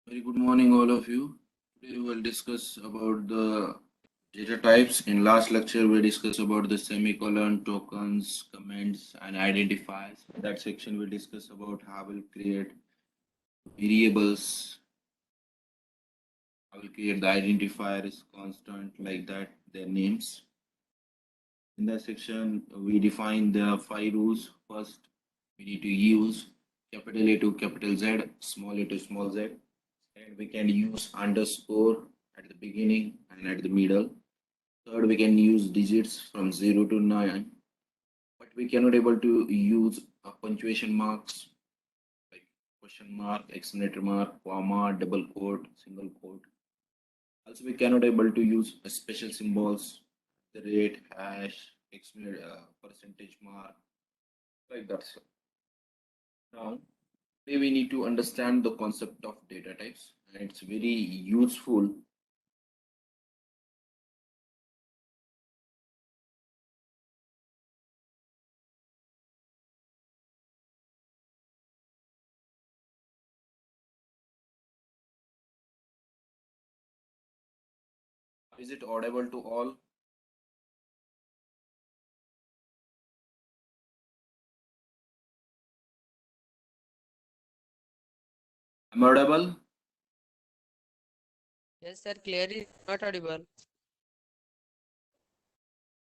Very good morning, all of you. Today we will discuss about the data types. In last lecture, we discussed about the semicolon, tokens, comments, and identifiers. In that section, we discuss about how we'll create variables, how we'll create the identifiers, constant, like that, their names. In that section, we define the five rules. First, we need to use capital A to capital Z, small a to small z. And we can use underscore at the beginning and at the middle. Third, we can use digits from 0 to 9, but we cannot able to use punctuation marks like question mark, exclamation mark, comma, double quote, single quote. Also, we cannot able to use special symbols, the rate, hash, percentage mark, like that. So now, today we need to understand the concept of data types, and it's very useful. Is it audible to all? Am I audible? Yes, sir. Clearly not audible.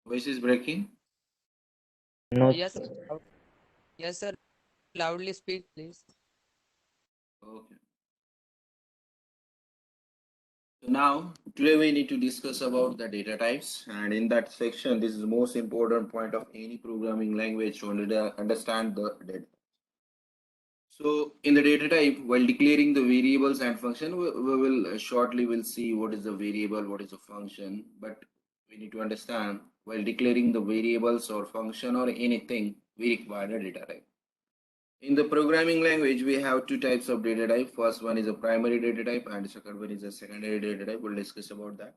Voice is breaking. No, Yes, sir. loud- yes, sir. Loudly speak, please. Okay. So now, today we need to discuss about the data types, and in that section, this is the most important point of any programming language to understand the data. So, in the data type, while declaring the variables and function, we will shortly will see what is the variable, what is the function. But we need to understand while declaring the variables or function or anything, we require a data type. In the programming language, we have two types of data type. First one is a primary data type and the second one is a secondary data type. We'll discuss about that.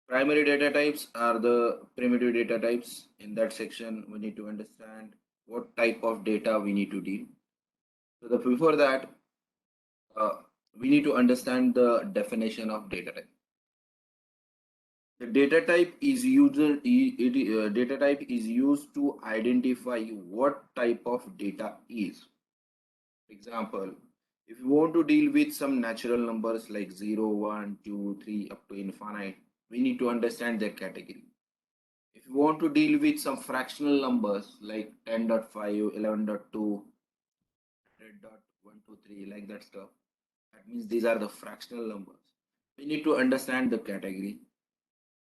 Primary data types are the primitive data types. In that section, we need to understand what type of data we need to deal. So before that, uh, we need to understand the definition of data type. The data type is data type is used to identify what type of data is. For example, if you want to deal with some natural numbers like 0, 1, 2, 3 up to infinite, we need to understand their category. If you want to deal with some fractional numbers like 10.5, 11.2, 100.123, like that stuff, that means these are the fractional numbers. We need to understand the category.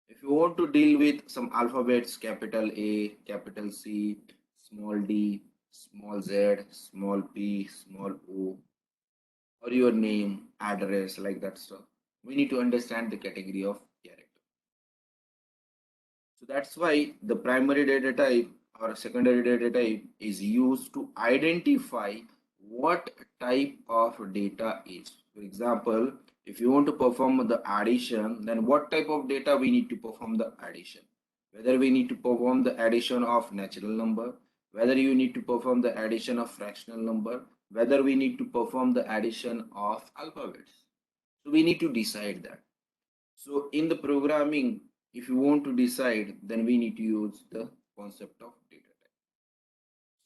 If you want to deal with some alphabets, capital A, capital C, small d, small z, small p, small o, or your name, address, like that stuff, we need to understand the category of character. So that's why the primary data type or secondary data type is used to identify what type of data is. For example, if you want to perform the addition, then what type of data we need to perform the addition? Whether we need to perform the addition of natural number, whether you need to perform the addition of fractional number, whether we need to perform the addition of alphabets. So we need to decide that. So in the programming, if you want to decide, then we need to use the concept of data type.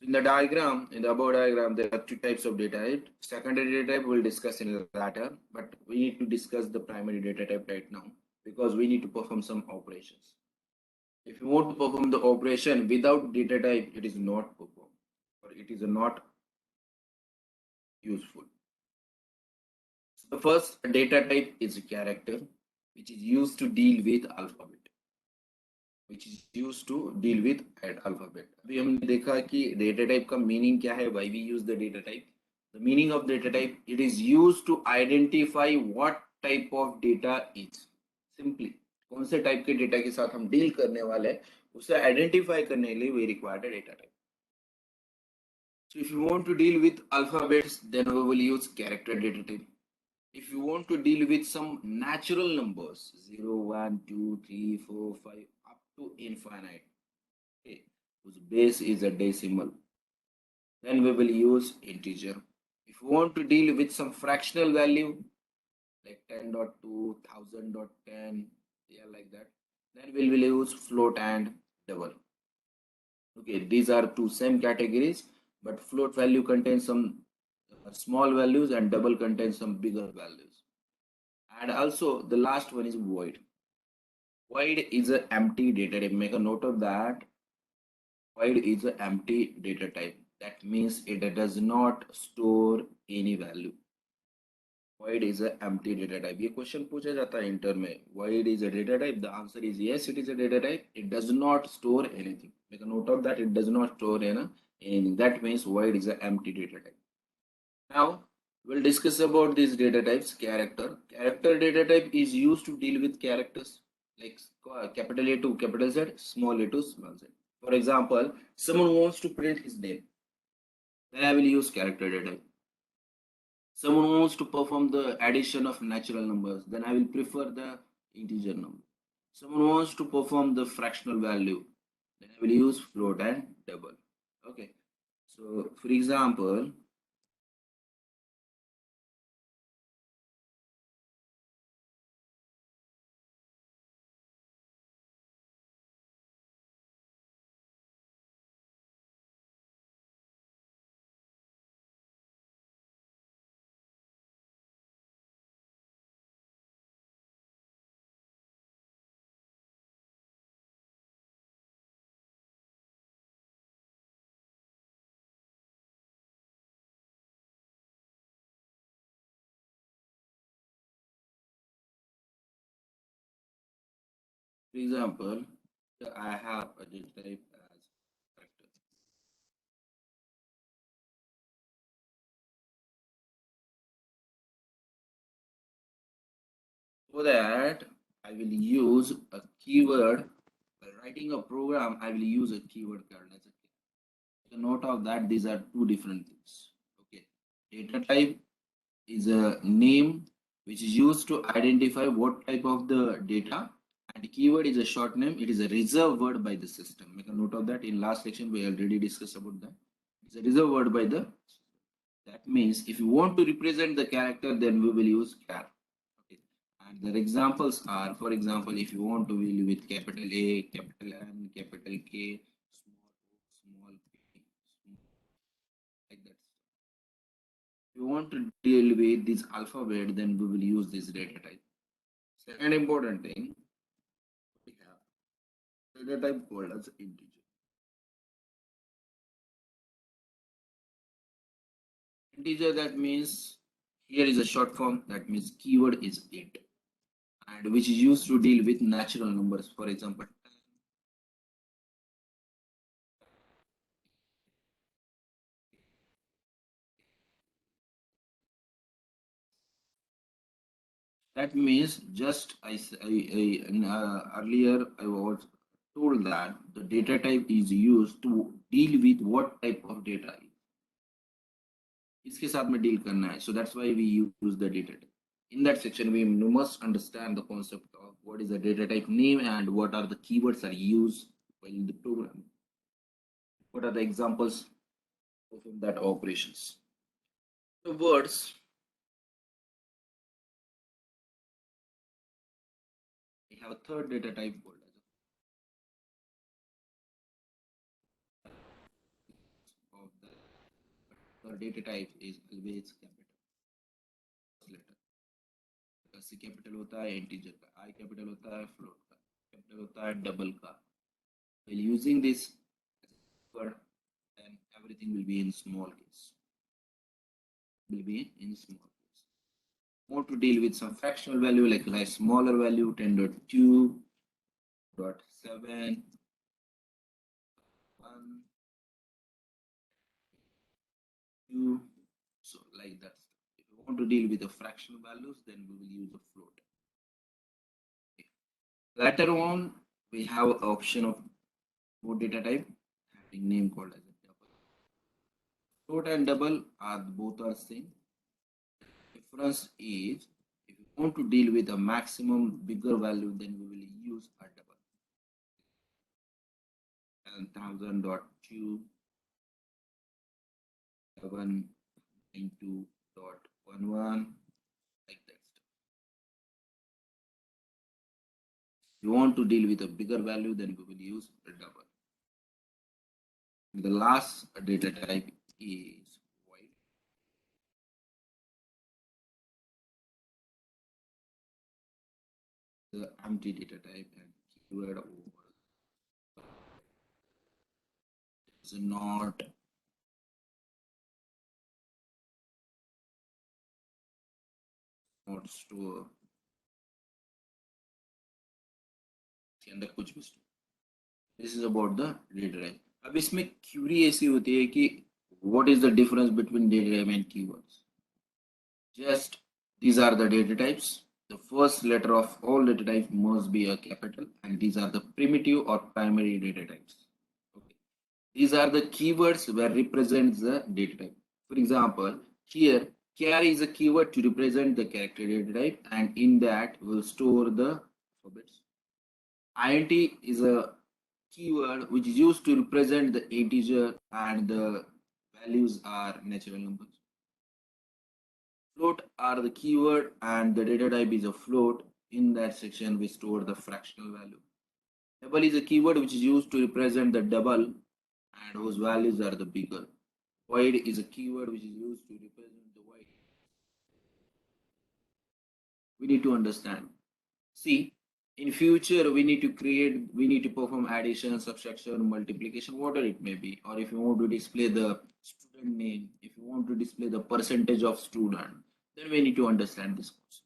So in the diagram, in the above diagram, there are two types of data type. Secondary data type we'll discuss in later, but we need to discuss the primary data type right now because we need to perform some operations. If you want to perform the operation without data type, it is not performed or it is not useful. So the first data type is a character, which is used to deal with alphabet. which is used to deal with alphabet. अभी हमने देखा कि data type का meaning क्या है, why we use the data type. The meaning of data type, it is used to identify what type of data is. Simply कौन से type के data के साथ हम deal करने वाले हैं उसे identify करने के लिए we require a data type. So if you want to deal with alphabets, then we will use character data type. If you want to deal with some natural numbers 0, 1, 2, 3, 4, 5 up to infinite, okay, whose base is a decimal, then we will use integer. If If you want to deal with some fractional value like 10.2, 1000.10, yeah, like that, then we will use float and double. Okay, these are two same categories, but float value contains some small values and double contains some bigger values. And also the last one is void. Void is an empty data type. Make a note of that. Void is an empty data type. That means it does not store any value. Void is an empty data type. ये question पूछा जाता है inter में. Void is a data type. The answer is yes, it is a data type. It does not store anything. Make a note of that. It does not store anything. That means void is an empty data type. Now we'll discuss about these data types. Character data type is used to deal with characters like capital A to capital Z, small a to small z. For example, someone wants to print his name. Then I will use character data type. Someone wants to perform the addition of natural numbers. Then I will prefer the integer number. Someone wants to perform the fractional value. Then I will use float and double. Okay. So for example, I have a data type as character. For that, I will use a keyword. While writing a program, I will use a keyword card as a key. Take a note of that. These are two different things. Okay. Data type is a name which is used to identify what type of the data, and keyword is a short name. It is a reserved word by the system. Make a note of that. In last section, we already discussed about that. It's a reserved word by the. That means if you want to represent the character, then we will use char. Okay. And their examples are, for example, if you want to deal with capital A, capital N, capital K, small o, small p, small, like that. If you want to deal with this alphabet, then we will use this data type. Second important thing, we have data type called as integer. Integer, that means here is a short form, that means keyword is int, and which is used to deal with natural numbers. For example, that means just earlier I was told that the data type is used to deal with what type of data इसके साथ में deal करना है. So that's why we use the data type. In that section, we must understand the concept of what is the data type name and what are the keywords are used while the program. What are the examples of that operations? The words. We have a third data type called as of the data type is always capital letter. C capital होता है integer का, I capital होता है float का, capital होता है double का. While using this word, then everything will be in small case. Will be in small case. More to deal with some fractional value like smaller value 10.2, 0.7, 1, 2, so like that. If you want to deal with the fractional values, then we will use a float. Okay. Later on, we have option of more data type having name called as a double. Float and double are both are same. Difference is if you want to deal with a maximum bigger value, then we will use a double. 10,000.2, 7, into dot 11 like that stuff. If you want to deal with a bigger value, then we will use a double. The last data type is void. The empty data type and keyword over is not store के अंदर कुछ भी store. This is about the data type. अब इसमें Curie ऐसी होती है कि what is the difference between data type and keywords? Just these are the data types. The first letter of all data types must be a capital, and these are the primitive or primary data types. Okay. These are the keywords where represents the data type. For example, here char is a keyword to represent the character data type, and in that we'll store the alphabets. Int is a keyword which is used to represent the integer, and the values are natural numbers. Float are the keyword and the data type is a float. In that section we store the fractional value. Double is a keyword which is used to represent the double and whose values are the bigger. Void is a keyword which is used to represent the void. We need to understand. See, in future we need to perform addition, subtraction, multiplication, whatever it may be. Or if you want to display the student name, if you want to display the percentage of student, then we need to understand this question.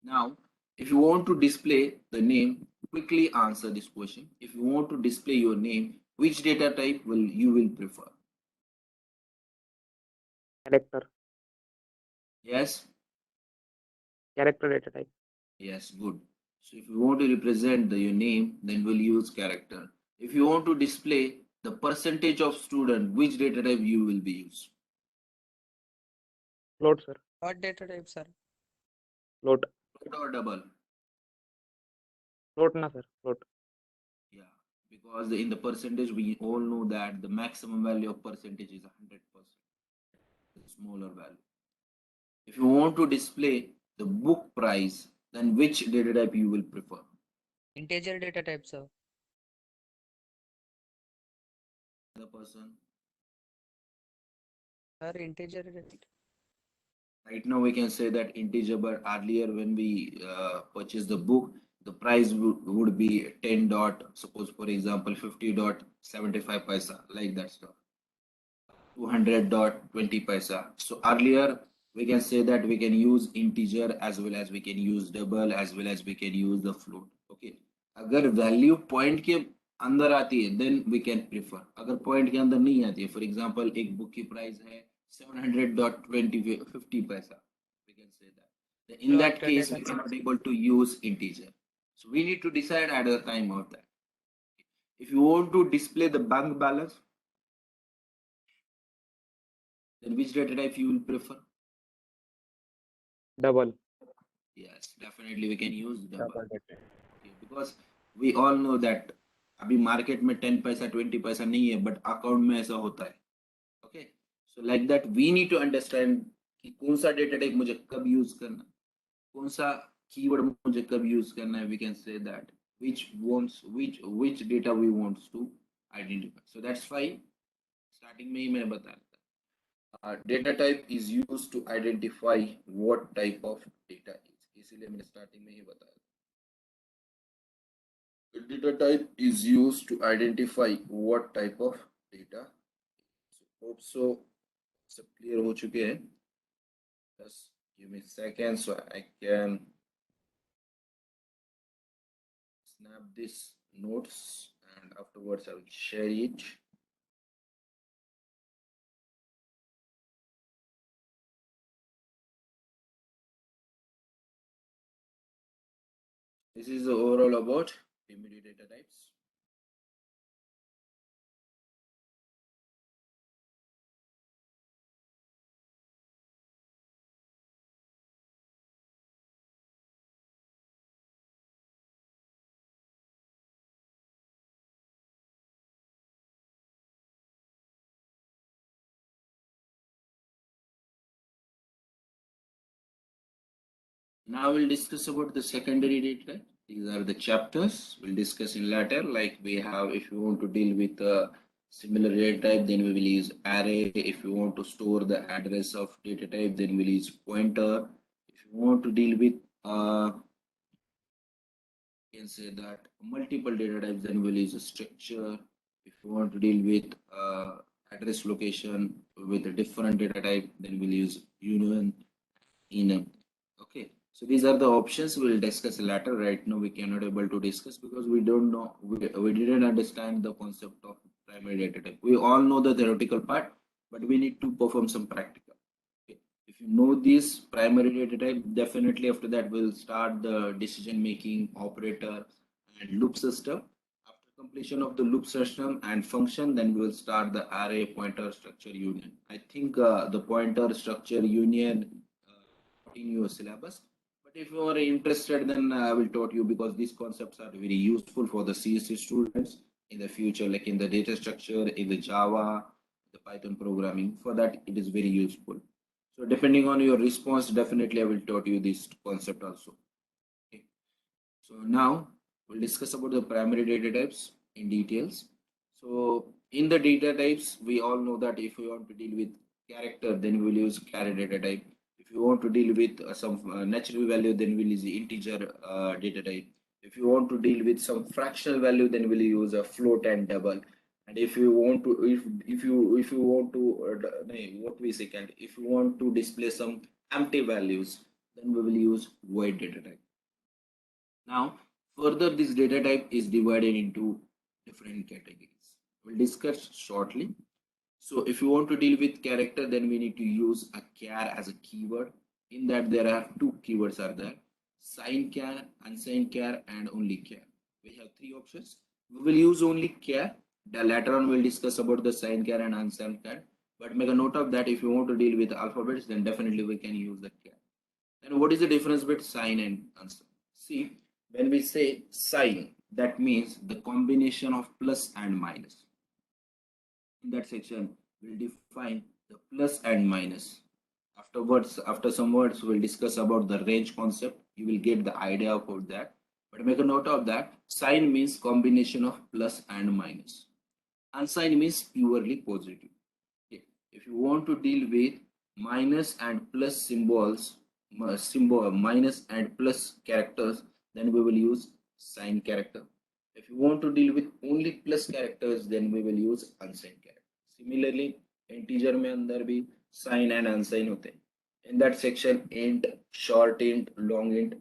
Now, if you want to display the name, quickly answer this question. If you want to display your name, which data type you will prefer? Character. Yes? Character data type. Yes, good. So if you want to represent your name, then we'll use character. If you want to display the percentage of student, which data type you will be used? Float, sir. What data type, sir? Float. Float or double? Float na, sir. Float. Yeah, because in the percentage, we all know that the maximum value of percentage is 100%. The smaller value. If you want to display the book price, then which data type you will prefer? Integer data type, sir. The person. Sir, integer data type. Right now, we can say that integer, but earlier when we purchased the book, the price would be 10 dot, suppose for example, 50.75 paisa, like that stuff. 200.20 paisa. So earlier, we can say that we can use integer as well as we can use double as well as we can use the float. Okay. अगर value point के अंदर आती है then we can prefer. अगर point के अंदर नहीं आती है, फॉर एग्जांपल एक बुक की प्राइस है 700.2050 paisa, we can say that. In that Float case, data we type. cannot able to use integer. So we need to decide at the time of that. If you want to display the bank balance, then which data type you will prefer? Double. Yes, definitely we can use double. Double data. Okay, because we all know that अभी market में 10 पैसा 20 पैसा नहीं है but account में ऐसा होता है. Okay, so like that we need to understand कि कौन सा डेटा टाइप मुझे कब यूज करना, कौन सा कीवर्ड मुझे कब यूज करना है. We can say that which data we wants to identify. So that's why starting में ही मैंने बताया था data type is used to identify what type of data is. इसीलिए मैंने स्टार्टिंग में ही बताया. The data type is used to identify what type of data. So hope so सब clear हो चुके हैं. Just give me a second so I can snap this notes and afterwards I will share it. This is the overall about primitive data types. Now we'll discuss about the secondary data. These are the chapters we'll discuss in later. Like we have, if you want to deal with a similar data type, then we will use array. If you want to store the address of data type, then we'll use pointer. If you want to deal with you can say that multiple data types, then we'll use a structure. If you want to deal with address location with a different data type, then we'll use union, enum. Okay, so these are the options we'll discuss later. Right now we cannot able to discuss because we don't know, we didn't understand the concept of primary data type. We all know the theoretical part, but we need to perform some practical. Okay. If you know this primary data type, definitely after that we'll start the decision making operator and loop system. After completion of the loop system and function, then we will start the array, pointer, structure, union. I think the pointer, structure, union in your syllabus. But if you are interested, then I will taught you because these concepts are very useful for the CSC students in the future, like in the data structure, in the Java, the Python programming. For that, it is very useful. So depending on your response, definitely I will taught you this concept also. Okay. So now we'll discuss about the primary data types in details. So in the data types, we all know that if we want to deal with character, then we'll use char data type. If you want to deal with some natural value, then we'll use the integer data type. If you want to deal with some fractional value, then we'll use a float and double. And if you want to, if you want to, what we say, if you want to display some empty values, then we will use void data type. Now, further, this data type is divided into different categories. We'll discuss shortly. So, if you want to deal with character, then we need to use a char as a keyword. In that, there are two keywords are there: sign char, unsigned char, and only char. We have three options. We will use only char. The later on, we'll discuss about the sign char and unsigned char. But make a note of that. If you want to deal with alphabets, then definitely we can use the char. And what is the difference between sign and unsigned? See, when we say sign, that means the combination of plus and minus. In that section, we'll define the plus and minus. Afterwards, after some words, we'll discuss about the range concept. You will get the idea about that. But make a note of that. Sign means combination of plus and minus. Unsigned means purely positive. Okay. If you want to deal with minus and plus symbols, symbol minus and plus characters, then we will use sign character. If you want to deal with only plus characters, then we will use unsigned character. Similarly, integer में अंदर भी sign and unsigned होते हैं. In that section, int, short int, long int.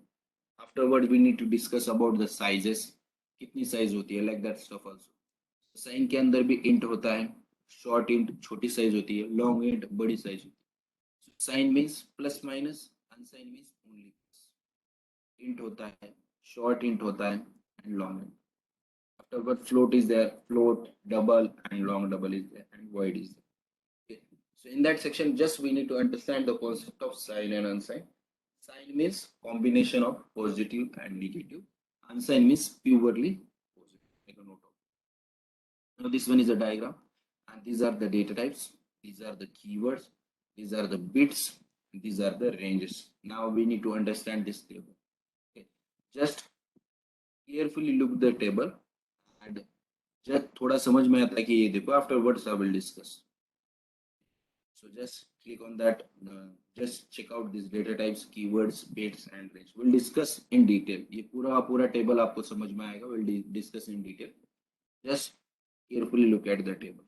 Afterward, we need to discuss about the sizes. कितनी size होती है, like that stuff also. Sign के अंदर भी इंट होता है, शॉर्ट इंट छोटी साइज होती है, लॉन्ग इंट बड़ी साइज होती है. Sign means plus minus, unsign means only plus. Int होता है, शॉर्ट इंट होता है and long int. Afterward, float is there, float, double, and long double is there, and void is there. Okay. So in that section, just we need to understand the concept of sign and unsigned. Sign means combination of positive and negative. Unsigned means purely positive. Make a note of. Now this one is a diagram, and these are the data types. These are the keywords. These are the bits. These are the ranges. Now we need to understand this table. Okay. Just carefully look the table and just थोड़ा समझ में आता है कि ये देखो. Afterwards I will discuss. So just click on that. Just check out these data types, keywords, bits, and range. We'll discuss in detail. ये पूरा table आपको समझ में आएगा. We'll discuss in detail. Just carefully look at the table.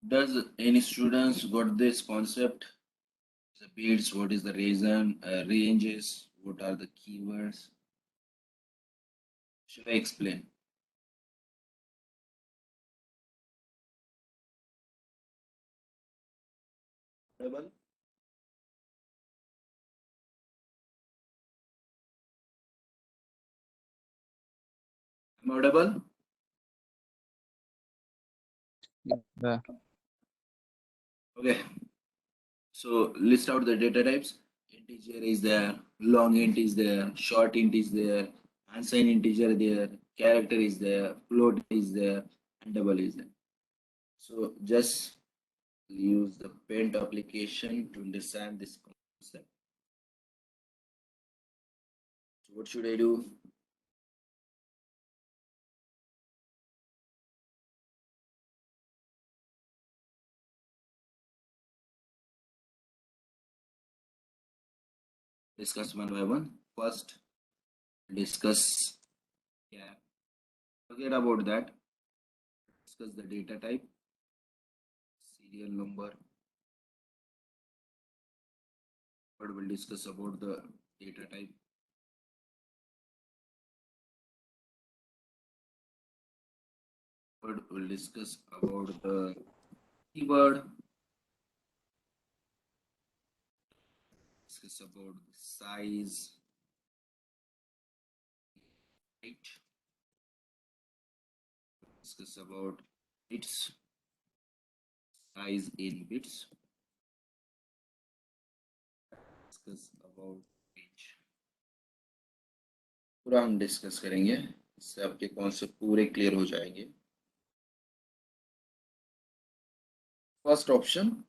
Does any students got this concept? The bits, what is the reason, ranges, what are the keywords? Should I explain? Audible? Am I audible? Yeah. Okay. So list out the data types. Integer is there, long int is there, short int is there, unsigned integer there, character is there, float is there, and double is there. So just use the Paint application to understand this concept. So what should I do? Discuss one by one. First, discuss, yeah, forget about that. Discuss the data type, serial number. But we'll discuss about the data type. But we'll discuss about the keyword. Discuss about the size, height. Discuss about its size in bits. Discuss about range. पूरा हम discuss करेंगे, इससे आपके concept पूरे clear हो जाएंगे. First option,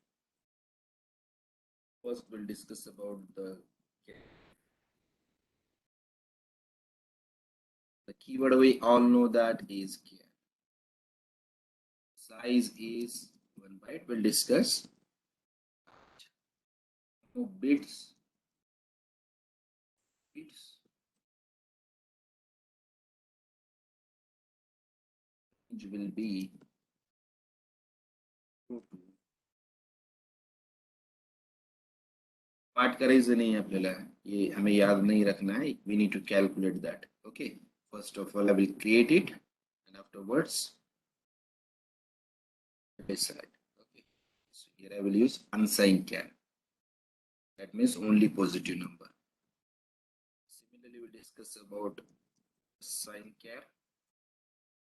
first we'll discuss about the keyword. We all know that is char. Size is 1 byte. We'll discuss bits. Bits which will be part करायचं नाही आपल्याला, ये हमें याद नहीं रखना है. We need to calculate that. Okay, first of all I will create it and afterwards decide. Okay, so here I will use unsigned char. That means only positive number. Similarly we'll discuss about sign char.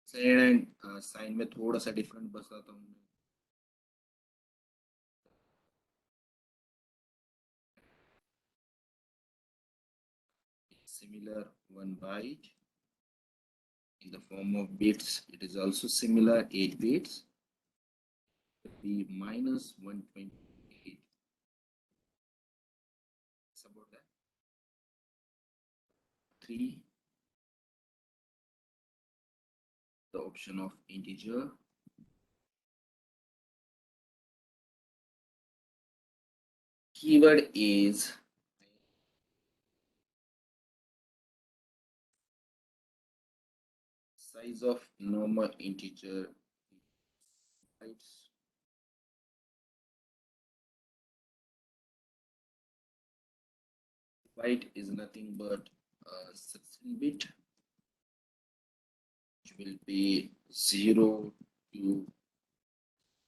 Sign and sign में थोड़ा सा different बताता हूँ. Similar 1 byte in the form of bits. It is also similar 8 bits. Be minus 128. It's about that. 3. The option of integer. Keyword is size of normal integer bytes. Byte is nothing but 16 bit, which will be 0 to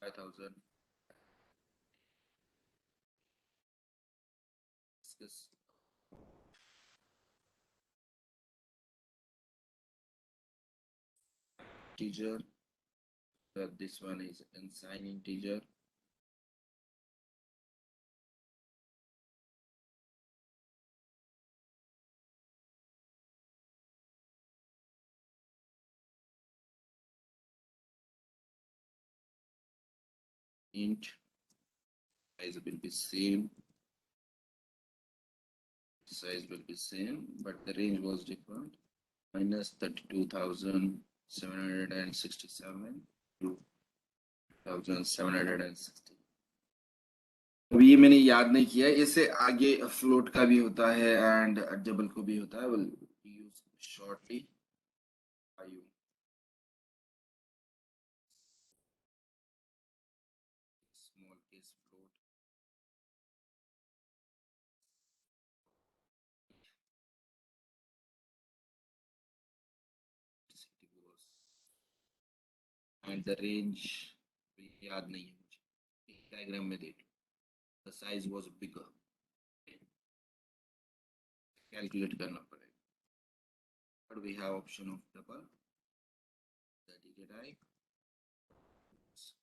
5000. Discuss integer. This one is unsigned integer. Int size will be same. Size will be same, but the range was different. Minus 32,767 to 1760. अभी ये मैंने याद नहीं किया, इससे आगे float का भी होता है एंड डबल को भी होता है. Will use shortly. Small case float. And the range याद नहीं है मुझे, डायग्राम में देख. the size was bigger. Calculate करना पड़ेगा. But we have option of double. The data type,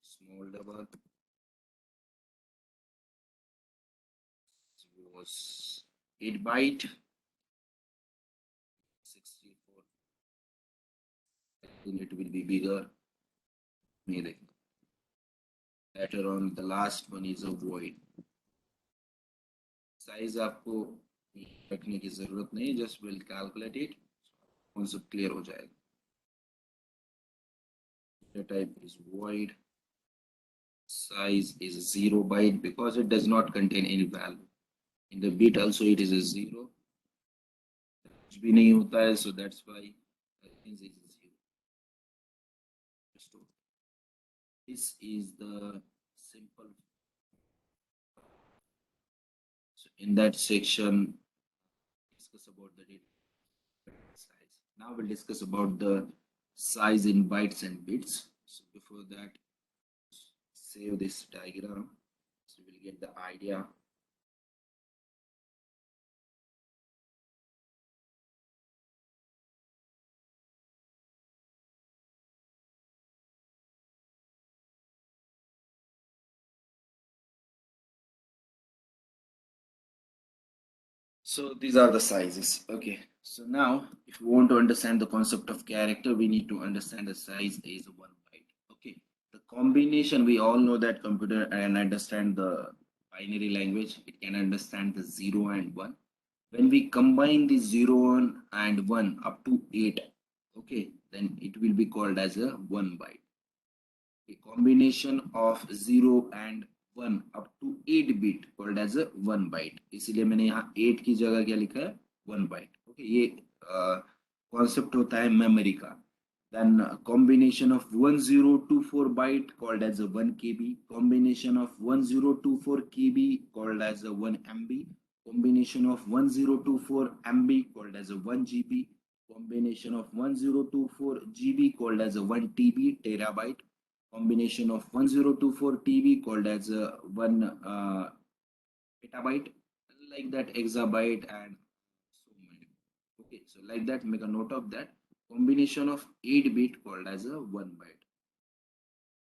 small double was 8 byte, 64. Then it will be bigger. Maybe. Later on, the last one is a void. Size आपको रखने की जरूरत नहीं, just will calculate it. Concept clear हो जाएगा. The type is void. Size is 0 byte because it does not contain any value. In the bit also it is a 0. कुछ भी नहीं होता है, so that's why it is 0. This is the simple. So in that section, discuss about the data size. Now we'll discuss about the size in bytes and bits. So before that, save this diagram so we'll get the idea. So these are the sizes. Okay. So now, if we want to understand the concept of character, we need to understand the size is 1 byte. Okay. The combination, we all know that computer and understand the binary language. It can understand the 0 and 1. When we combine the 0 and 1 up to 8, okay, then it will be called as a 1 byte. A combination of 0 and 1 up to 8 bit called as a 1 byte. इसलिए मैंने यहाँ 8 की जगह क्या लिखा है 1 byte. Okay, ये concept होता है मेमोरी का. Then combination of 1024 byte called as a 1 KB. Combination of 1024 KB called as a 1 MB. Combination of 1024 MB called as a 1 GB. Combination of 1024 GB called as a 1 TB terabyte. Combination of 1024 TB called as a 1 petabyte, like that exabyte and so many. Okay, so like that, make a note of that. Combination of 8 bit called as a 1 byte.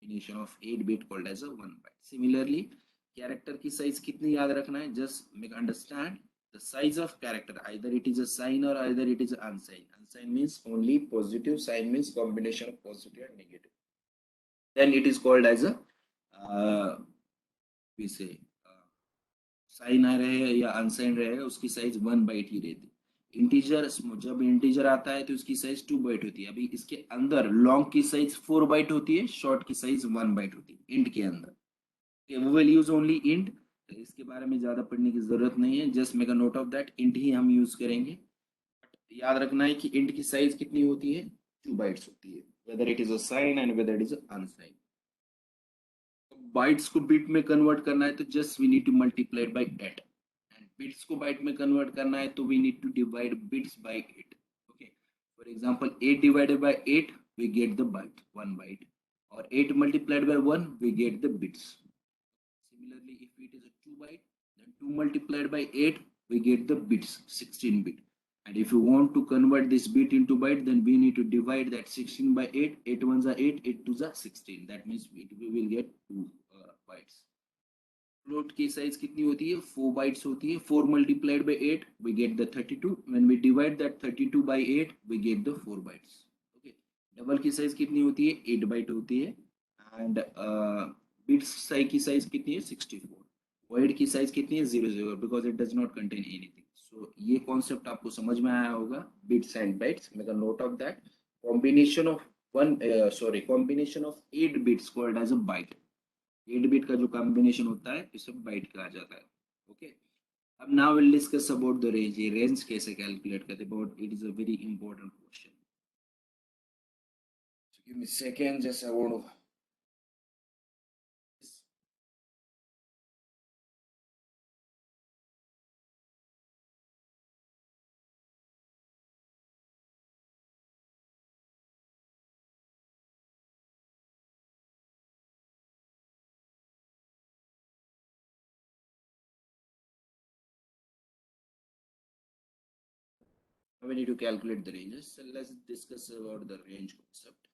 Combination of 8 bit called as a 1 byte. Similarly, character की size कितनी याद रखना है? Just make understand the size of character. Either it is a sign or either it is unsigned. Unsigned means only positive. Sign means combination of positive and negative. Then it is called as a we say sign आ रहे हैं या अनसाइन रहे हैं उसकी size 1 bite ही रहती है. Integer, जब इंटीजर आता है तो उसकी साइज 2 बाइट होती है. अभी इसके अंदर लॉन्ग की साइज 4 बाइट होती है, शॉर्ट की साइज 1 बाइट होती है इंट के अंदर. वो विल यूज ओनली इंट. इसके बारे में ज्यादा पढ़ने की जरूरत नहीं है, just make a note of that. Int ही हम यूज करेंगे. याद रखना है कि इंट की साइज कितनी होती है 2 बाइट्स होती है, whether it is a sign and whether it is unsign. Bytes को बिट में कन्वर्ट करना है तो just we need to multiply by 8. And bits को बाइट में कन्वर्ट करना है तो we need to divide bits by 8. Okay, for example 8 divided by 8 we get the byte 1 byte, और 8 multiplied by 1 we get the bits. Similarly, if it is a 2 byte, then 2 multiplied by 8 we get the bits 16 bit. And if you want to convert this bit into byte, then we need to divide that 16 by 8. 8 ones are 8, 8 twos are 16. That means we will get 2 bytes. Float की size कितनी होती है 4 bytes होती है. 4 multiplied by 8 we get the 32. When we divide that 32 by 8 we get the 4 bytes. Okay. Double की size कितनी होती है 8 बाइट होती है. एंड बिट्स साइज की साइज कितनी है 64. वॉइड की साइज कितनी है 00 because it does not contain anything. So ये कॉन्सेप्ट आपको समझ में आया होगा. Bits and bytes, make a note of that. Combination of combination of 8 bits called as a byte. 8 bit का जो कॉम्बिनेशन होता है इसे बाइट कहा जाता है. ओके, अब now will discuss about the range. ये रेंज कैसे कैलकुलेट करते हैं, about it is a very important question. Give me a second, just I want to We need to calculate the ranges. So let's discuss about the range concept.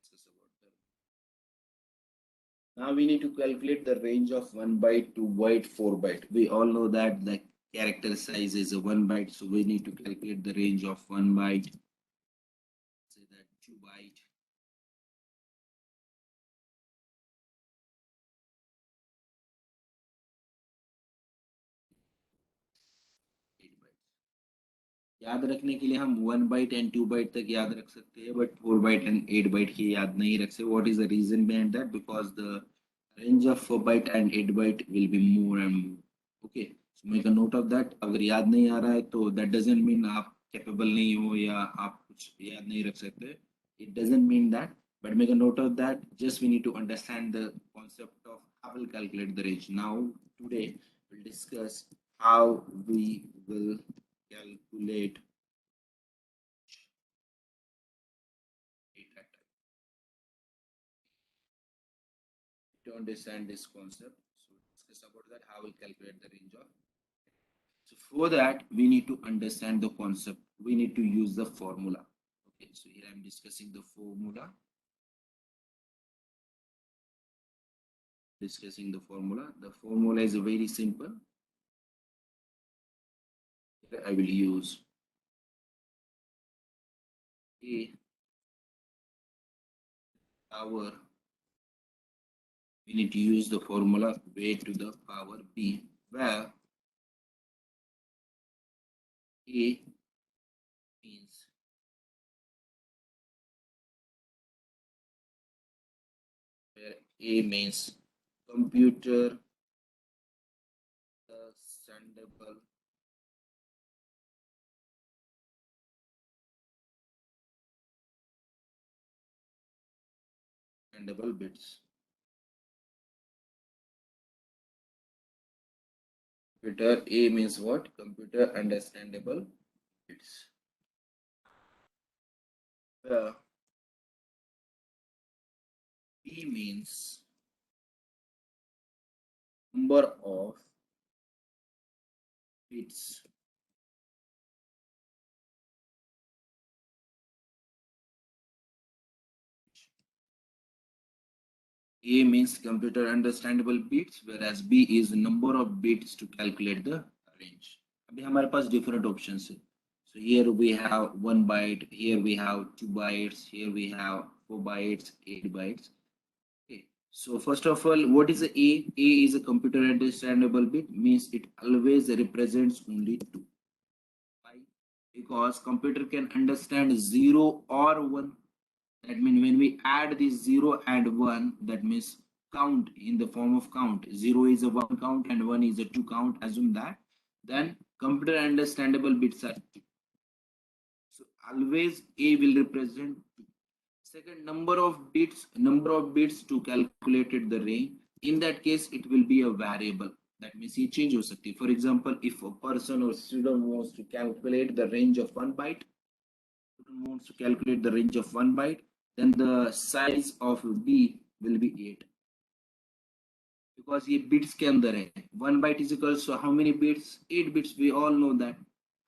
Discuss about now we need to calculate the range of 1 byte, 2 byte, 4 byte. We all know that the character size is a 1 byte, so we need to calculate the range of 1 byte, say that 2 byte, 8 byte. याद रखने के लिए हम 1 bite and 2 bite तक याद रख सकते हैं, बट 4 बाइट एंड 8 बाइट की याद नहीं रख सकते. What is the reason behind that? Because the range of 4 byte and 8 byte will be more and more. Okay, so make a note of that. अगर याद नहीं आ रहा है तो दैट डजंट मीन आप कैपेबल नहीं हो या आप कुछ याद नहीं रख सकते. It doesn't mean that, but make a note of that. Just we need to understand the concept of how we'll calculate the range. Now today we'll discuss how we will calculate data type. To understand this concept, so discuss about that how we'll calculate the range of. So for that we need to understand the concept. We need to use the formula. Okay, so here I'm discussing the formula. Discussing the formula. The formula is very simple. I will use a power. We need to use the formula a to the power b, where a means computer understandable bits. Computer A means what? Computer understandable bits. B means number of bits. A means computer understandable bits, whereas B is the number of bits to calculate the range. अभी हमारे पास different options है. So here we have 1 byte, here we have 2 bytes, here we have 4 bytes, 8 bytes. Okay. So first of all, what is a A? A is a computer understandable bit, means it always represents only 2. Why? Because computer can understand 0 or 1. That means when we add this 0 and 1, that means count in the form of count. 0 is a 1 count and 1 is a 2 count. Assume that. Then computer understandable bits are 2. So always A will represent 2. Second, number of bits to calculate the range. In that case, it will be a variable. That means it change हो सकती है. For example, if a person or student wants to calculate the range of 1 byte, then the size of B will be 8. Because ये bits के अंदर है. 1 byte is equals to how many bits? 8 bits. We all know that.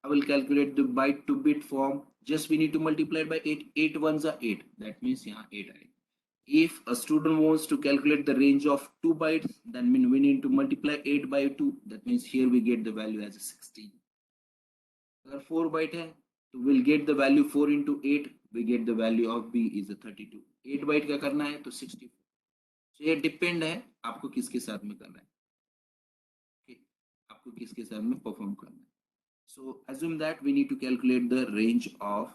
I will calculate the byte to bit form. Just we need to multiply it by 8. 8 ones are 8. That means यहाँ 8 आएगा. If a student wants to calculate the range of 2 bytes, then we need to multiply 8 by 2. That means here we get the value as a 16. अगर 4 byte है, so we'll get the value 4 into 8. We get the value of B is a 32. 8 byte का करना है तो 64. So ये depend है आपको किसके साथ में करना है. Okay. आपको किसके साथ में परफॉर्म करना है. So assume that we need to calculate the range of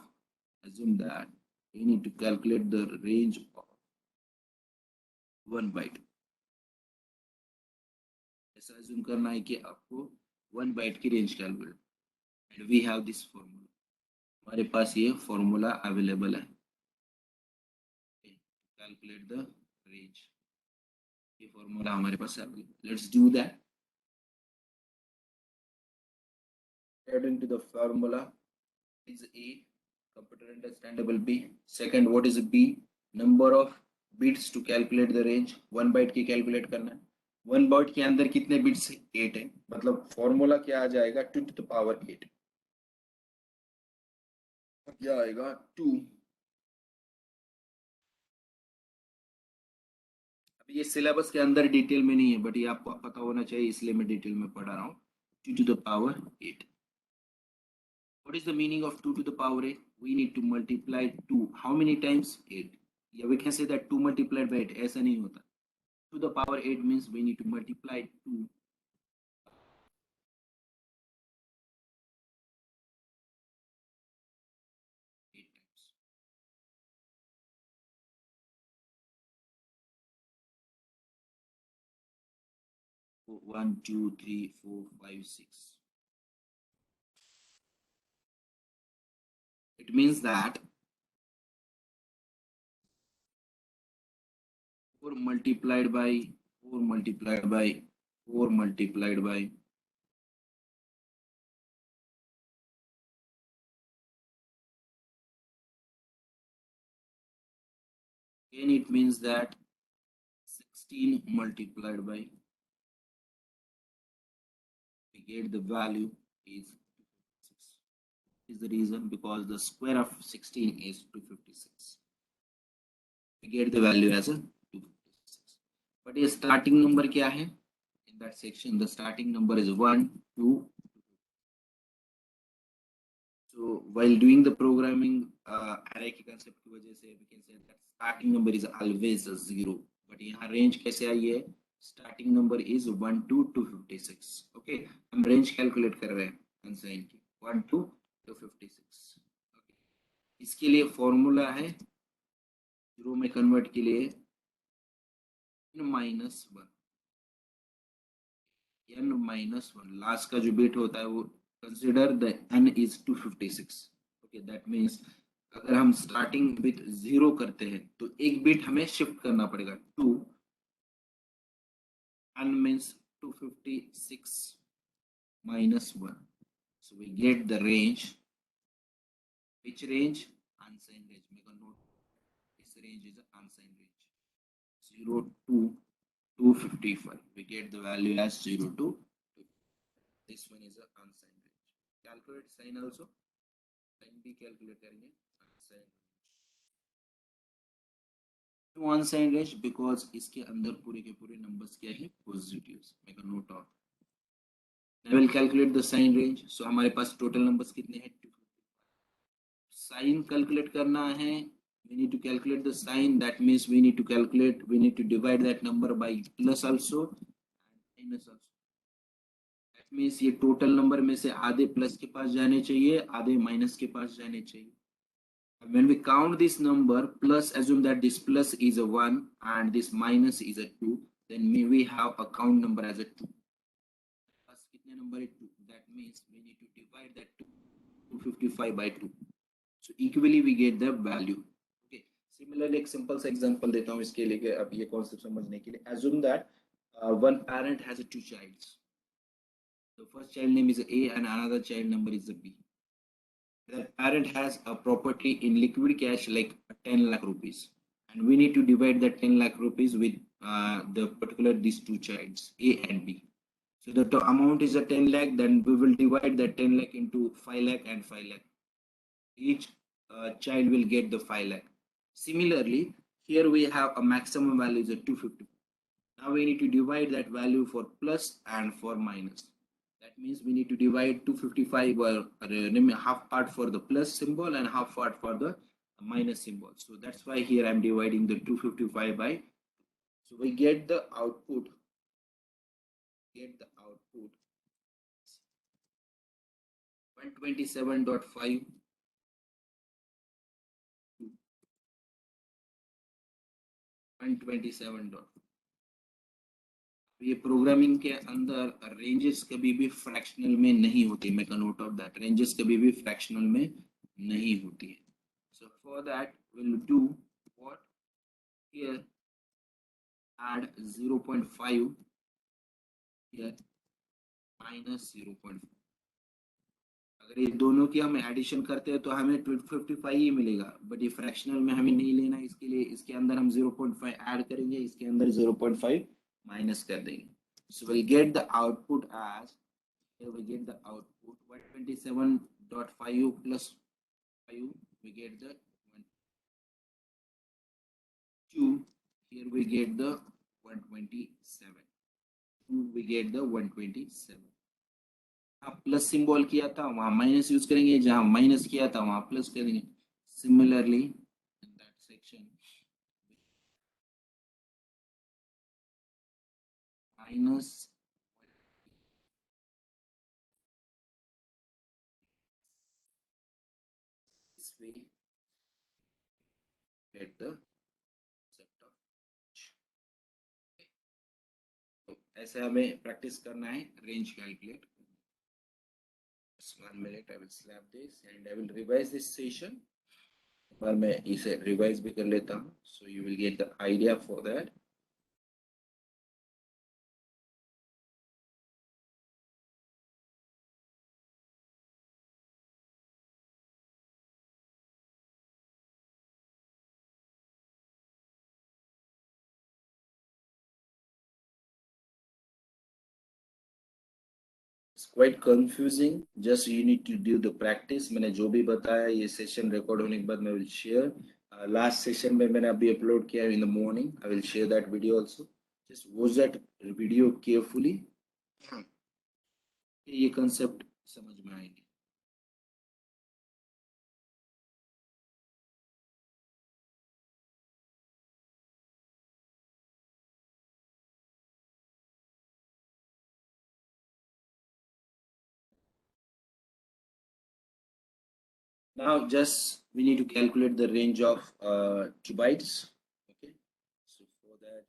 1 byte. ऐसा assume करना है कि आपको 1 byte की range calculate. And we have this formula. हमारे पास ये फॉर्मूला अवेलेबल है. Calculate the range. ये फॉर्मूला हमारे पास available. Let's do that. According to the formula, is A, computer understandable B. Second, what is B? Number of bits to calculate the range. 1 byte की calculate करना है. 1 bite के अंदर कितने bits 8 है, मतलब फॉर्मूला क्या आ जाएगा 2 टू द पावर 8, क्या आएगा 2। अब ये सिलेबस के अंदर डिटेल में नहीं है, बट ये आपको पता होना चाहिए, इसलिए मैं डिटेल में पढ़ा रहा हूँ। 2 to the power 8. What is the meaning of 2 to the power 8? We need to multiply 2 how many times? 8. Yeah, we can say that 2 multiplied by 8. ऐसा नहीं होता. To the power 8 means we need to multiply 2 8 times. 1, 2, 3, 4, 5, 6. It means that 4 multiplied by 4 multiplied by 4 multiplied by, and it means that 16 multiplied by, we get the value is 6. Is the reason because the square of 16 is 256. We get the value as a 256. But ये starting number क्या है? In that section, the starting number is 1, 2. So while doing the programming, array के concept की वजह से we can say that starting number is always a 0. But यहाँ range कैसे आई है? Starting number is 1 to 256. Okay, हम range calculate कर रहे हैं unsigned की 1 to 256. Okay. इसके लिए फॉर्मूला है जीरो में कन्वर्ट के लिए n-1, n-1 लास्ट का जो बिट होता है वो consider the n is 256. Okay, that means अगर हम स्टार्टिंग विथ 0 करते हैं तो एक बिट हमें शिफ्ट करना पड़ेगा 2, n means 256 minus 1. So we get the range. Which range? Unsigned range. Make a note. This range is an unsigned range. 0 to 255. We get the value as 0 to 2. This one is an unsigned range. Calculate sign also. Sign भी calculate करेंगे. Unsigned range. To unsigned range because इसके अंदर पूरे के पूरे numbers क्या है? Positives. Make a note of. Now we'll calculate the sign range. So हमारे पास total numbers कितने हैं? 2. Sign calculate करना है. We need to calculate the sign. That means we need to divide that number by plus also and minus also. That means ये total number में से आधे plus के पास जाने चाहिए, आधे minus के पास जाने चाहिए. When we count this number, plus assume that this plus is a 1 and this minus is a 2, then we have a count number as a 2. Plus कितने number है 2? That means we need to divide that 255 by 2. So equally we get the value. Okay. Similarly, एक simple सा example देता हूँ इसके लिए अब ये concept समझने के लिए. Assume that one parent has 2 childs. The first child name is A and another child number is B. The parent has a property in liquid cash like 10 lakh rupees, and we need to divide that 10 lakh rupees with the particular these 2 childs A and B. So the amount is a 10 lakh, then we will divide that 10 lakh into 5 lakh and 5 lakh. Each child will get the 5 lakh. Similarly, here we have a maximum value is a 250. Now we need to divide that value for plus and for minus. That means we need to divide 255 or half part for the plus symbol and half part for the minus symbol. So that's why here I'm dividing the 255 by. So we get the output. 127.5 127. ये programming के अंदर ranges कभी भी fractional में नहीं होती. Make a note of that. Ranges कभी भी फ्रैक्शनल में नहीं होती है. So for that will do what here add 0.5 here minus 0.5. अगर ये दोनों की हम एडिशन करते हैं तो हमें 255 ही मिलेगा, बट ये फ्रैक्शनल में हमें नहीं लेना. इसके लिए इसके अंदर हम 0.5 ऐड करेंगे, इसके अंदर 0.5 माइनस कर देंगे. So we'll get the output as, here we get the output 127.5 plus 5, we get the 2, here we get the 127, 2 we get the 127. Plus symbol किया था वहां माइनस यूज करेंगे, जहां माइनस किया था वहां प्लस करेंगे. Similarly in that section minus this way get the concept of. तो ऐसे हमें प्रैक्टिस करना है range calculate. Just 1 minute, I will slap this and I will revise this session. पर मैं इसे रिवाइज भी कर लेता हूँ, so you will get the idea for that. It's quite confusing. Just you need to do the practice. मैंने जो भी बताया ये सेशन रिकॉर्ड होने के बाद मैं will share. Last session में मैंने अभी अपलोड किया in the morning. I will share that video also. Just watch that video carefully. ये concept समझ में आएंगे. Now just we need to calculate the range of 2 bytes. Okay, so for that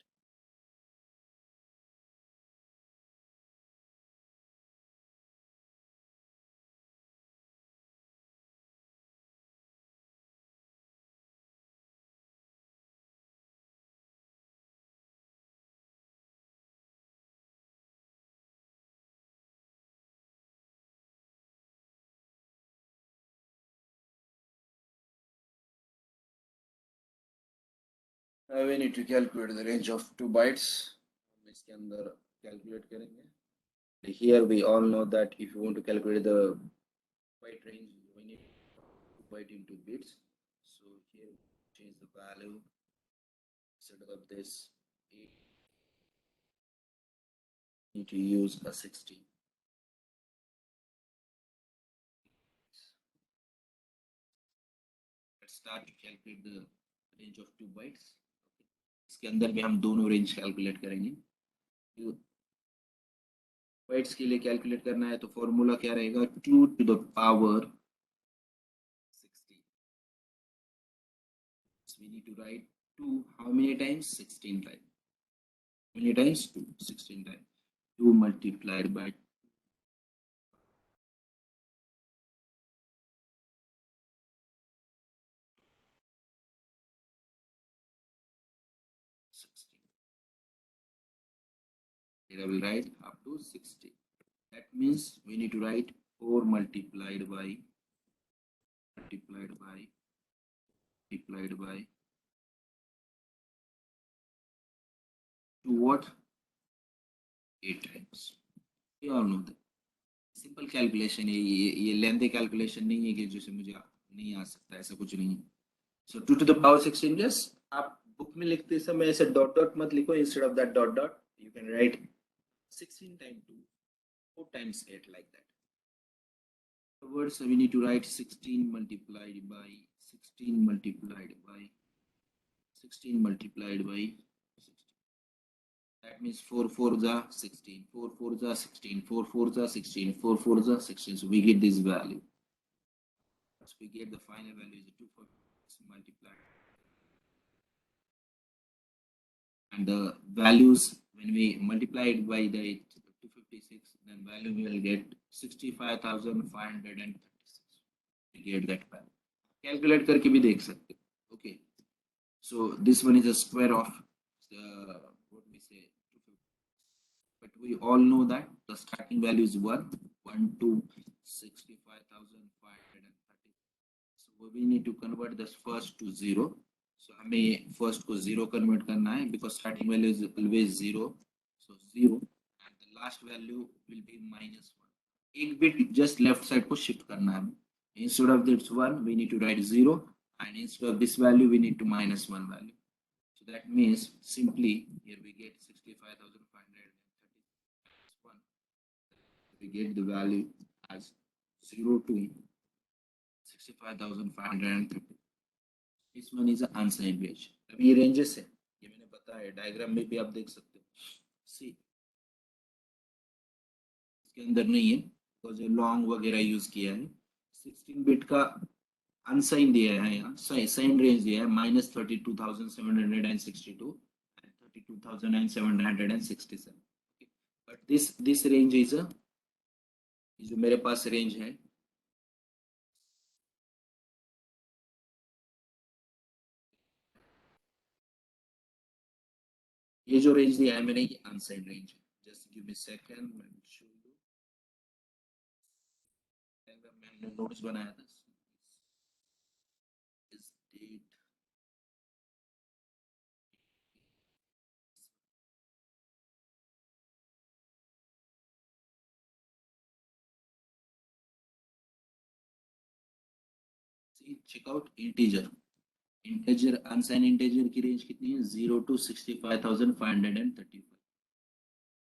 we need to calculate the range of 2 bytes. इसके अंदर calculate करेंगे. Here we all know that if you want to calculate the byte range, we need to byte into bits. So here change the value. Instead of this, we need to use a 16. Let's start to calculate the range of 2 bytes. इसके अंदर भी हम दोनों range calculate करेंगे. Bytes के लिए calculate करना है तो फॉर्मूला क्या रहेगा, 2 to the power 16. So we need to write 2 how many times, 16 times. How many times? 2, 16 times. 2 multiplied by 16. Here I will write up to 60. That means we need to write 4 multiplied by 2 what? 8 times. You all know that. Simple calculation है ये lengthy calculation नहीं है कि जैसे मुझे नहीं आ सकता, ऐसा कुछ नहीं है. सो 2 to the power 16. जस्ट आप बुक में लिखते समय ऐसे डॉट डॉट मत लिखो, instead of that dot dot U can write 16 times 2, 4 times 8 like that. Words we need to write 16 multiplied by 16 multiplied by 16 multiplied by 16. That means 4 4s are 16, 4 4s are 16, 4 4s are 16, 4 4s are 16. So we get this value. So we get the final value is 246 multiplied. And the values when we multiply it by the 256, then value we will get 65,536. We get that value. Calculate करके भी देख सकते. Okay. So this one is a square of what we say 250. But we all know that the starting value is 1, 1 to 65,530. So we need to convert this first to 0. So हमें first को 0 convert करना है because starting value is always 0. So 0 and last value will be -1. एक bit just left side को shift करना है. Instead of this 1 we need to write 0, and instead of this value we need to -1 value. So that means simply here we get 65,530. We get the value as 0 to 65,530. This one is an unsigned range. अभी ये ranges है, ये मैंने बताया, diagram में भी आप देख सकते हो. See, इसके अंदर नहीं है बिकॉज ये लॉन्ग वगैरह यूज किया है. 16 बिट का अनसाइन दिया है, यहाँ साइन रेंज दिया है -32,762 and 32,767. But this range is जो मेरे पास रेंज है, ये जो रेंज दिया है मैंने, ये अनसाइन रेंज है. जस्ट गिव मी सेकंड, मैं शो यू. मैंने नोट्स बनाया था. इस डेट check out integer. Integer unsign integer की रेंज कितनी है? 0 to 65,535.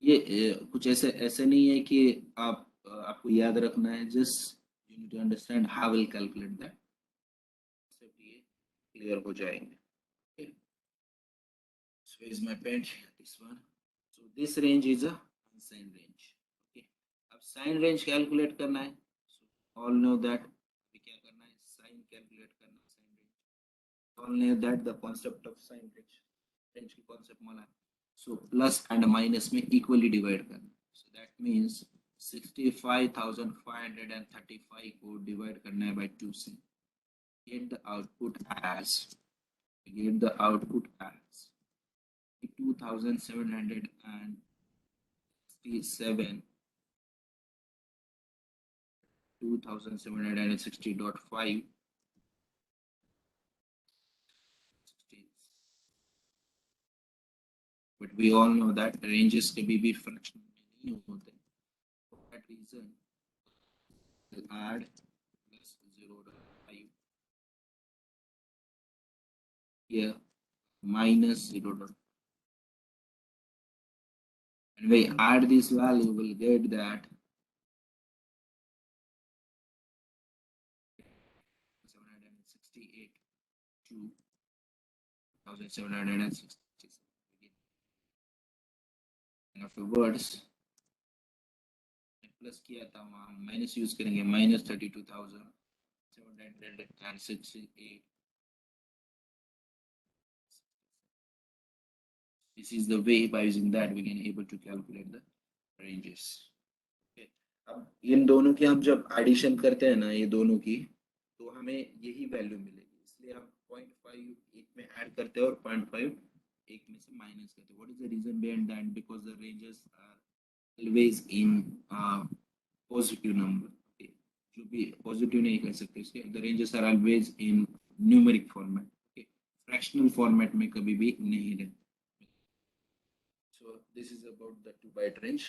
ये कुछ ऐसे नहीं है कि आपको याद रखना है. Just you need to understand how will calculate that. ये क्लियर हो जाएंगे. Okay. So is my pen this one. So this range is a unsigned range. Okay. अब साइन रेंज कैलकुलेट करना है. So all know that अभी क्या करना है? साइन कैलकुलेट करना है. Sign range. All know that the concept of sign range. Range की concept माना है. So plus and minus में equally divide करना. So that means 65,535 को divide करना है by 2 से. Get the output as 2,767, 2,760.5. But we all know that ranges कभी भी fraction में नहीं होते. For that reason, we'll add plus 0.5 here minus 0.5. When we add this value, we'll get that 768 to 1,767. And afterwards, plus किया था वहाँ minus use करेंगे. -32,768. This is the way by using that we can able to calculate the ranges. Okay. अब इन दोनों की हम जब addition करते हैं ना, ये दोनों की, तो हमें यही वैल्यू मिलेगी. इसलिए हम 0.5 एक में ऐड करते हैं और 0.5 एक में से माइनस करते हैं. What is the reason behind that? Because the ranges are always in positive number. Okay. जो भी पॉजिटिव नहीं कह सकते इसके. The ranges are always in numeric format. Okay. Fractional format में कभी भी नहीं रहते. So this is about the 2 byte range.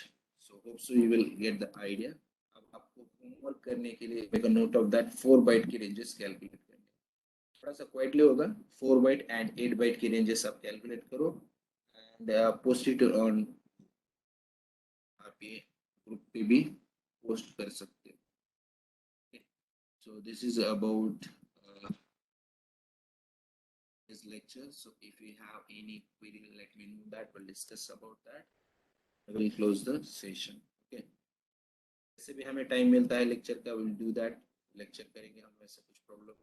So hope so you will get the idea. अब आपको होमवर्क करने के लिए make a note of that 4 byte की ranges calculate करने. थोड़ा सा क्वाइटली होगा. 4 byte and 8 byte की ranges आप calculate करो and post it on. आप ये ग्रुप पे भी पोस्ट कर सकते हो. So this is about this lecture. So if you have any query, let me know that. We'll discuss about that. I will close the session. Okay. जैसे भी हमें टाइम मिलता है लेक्चर का, we'll do that. लेक्चर करेंगे हम, वैसे कुछ problem.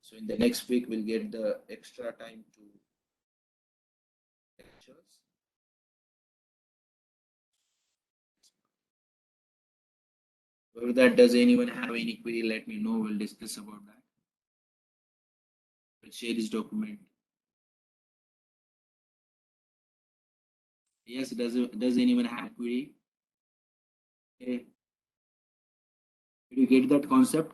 So in the next week we'll get the extra time to lectures. With that, does anyone have any query? Let me know. We'll discuss about that. We'll share this document. Yes, does anyone have query? Okay. Did you get that concept?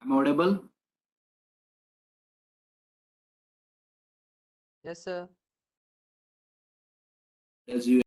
I'm audible? Yes, sir. tells you